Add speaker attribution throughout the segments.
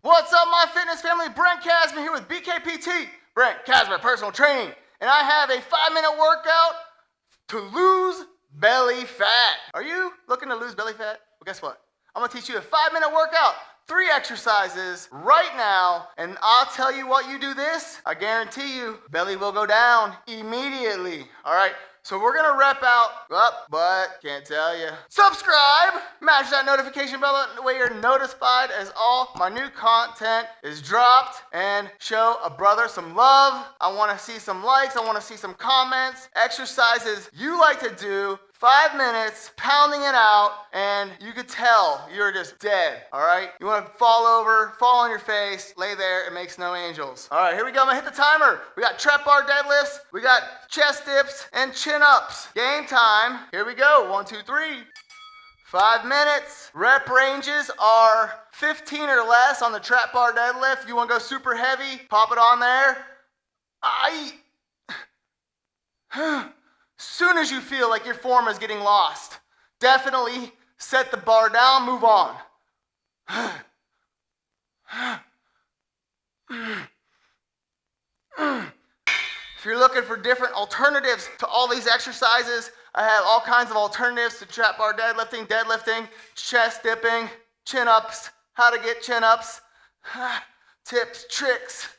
Speaker 1: What's up, my fitness family? Brent Casman here with BKPT, Brent Casman Personal Training, and I have a 5-minute workout to lose belly fat. Are you looking to lose belly fat? Well, guess what? I'm gonna teach you a 5-minute workout, 3 exercises right now, and I'll tell you what, you do this, I guarantee you, belly will go down immediately, all right? So we're gonna rep out, but can't tell you. Subscribe, mash that notification bell the way you're notified as all my new content is dropped, and show a brother some love. I wanna see some likes, I wanna see some comments, exercises you like to do, 5 minutes, pounding it out, and you could tell you're just dead, all right? You wanna fall over, fall on your face, lay there, it makes no angels. All right, here we go, I'm gonna hit the timer. We got trap bar deadlifts, we got chest dips, and chin-ups. Game time, here we go, 1, 2, 3. 5 minutes. Rep ranges are 15 or less on the trap bar deadlift. If you wanna go super heavy, pop it on there. Soon as you feel like your form is getting lost, definitely set the bar down, move on. If you're looking for different alternatives to all these exercises, I have all kinds of alternatives to trap bar deadlifting, chest dipping, chin-ups, how to get chin-ups, tips, tricks.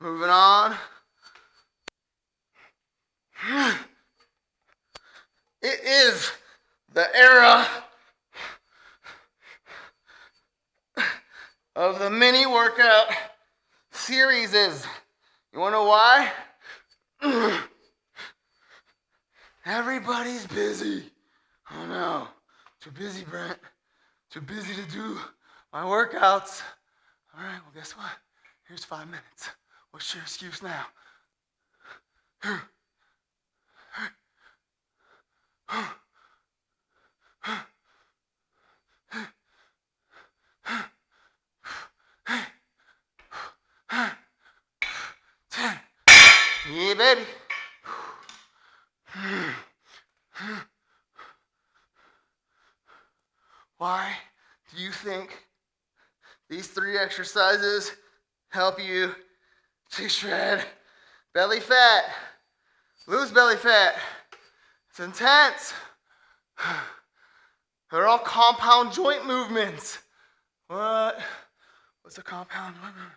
Speaker 1: Moving on. It is the era of the mini workout series. You wanna know why? Everybody's busy. Oh no, too busy, Brent. Too busy to do my workouts. All right, well, guess what? Here's 5 minutes. What's your excuse now? Yeah, baby. Why do you think these 3 exercises help you to shred belly fat, lose belly fat? It's intense. They're all compound joint movements. What? What's a compound joint movement?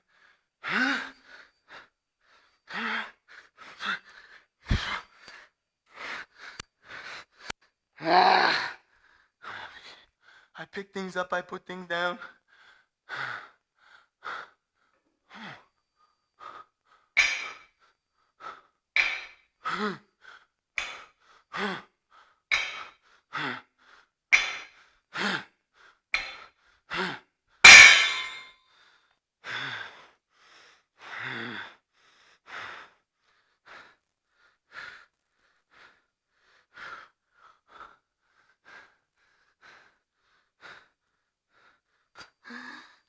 Speaker 1: I pick things up, I put things down.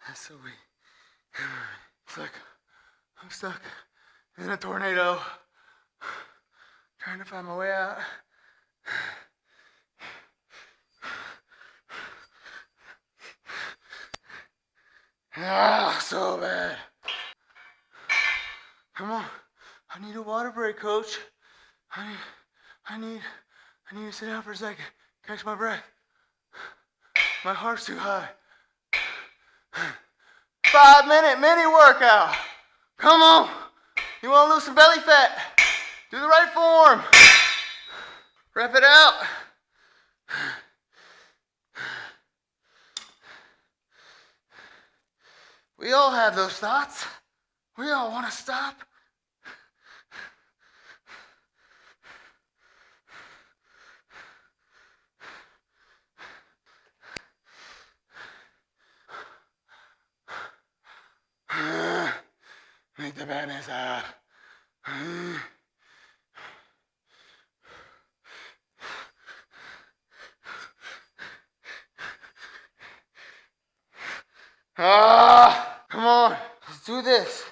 Speaker 1: That's so weak. It's like I'm stuck in a tornado, trying to find my way out. So bad. Come on, I need a water break, coach. I need to sit down for a second, catch my breath. My heart's too high. 5-minute mini workout. Come on. You want to lose some belly fat? Do the right form. Rep it out. We all have those thoughts. We all want to stop. Make the badness out. Come on. Let's Let's do this.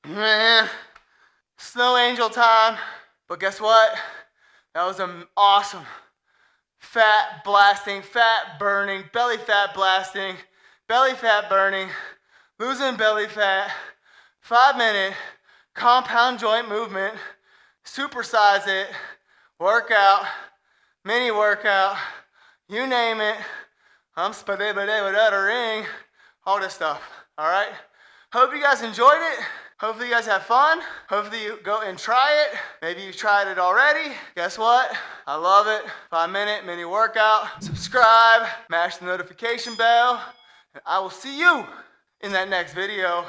Speaker 1: Man, snow angel time. But guess what? That was an awesome fat blasting, fat burning, belly fat blasting, belly fat burning, losing belly fat, 5-minute compound joint movement, supersize it, workout, mini workout, you name it. I'm spadabada without a ring, all this stuff, all right? Hope you guys enjoyed it. Hopefully you guys have fun. Hopefully you go and try it. Maybe you've tried it already. Guess what? I love it. 5-minute mini workout. Subscribe, mash the notification bell, and I will see you in that next video.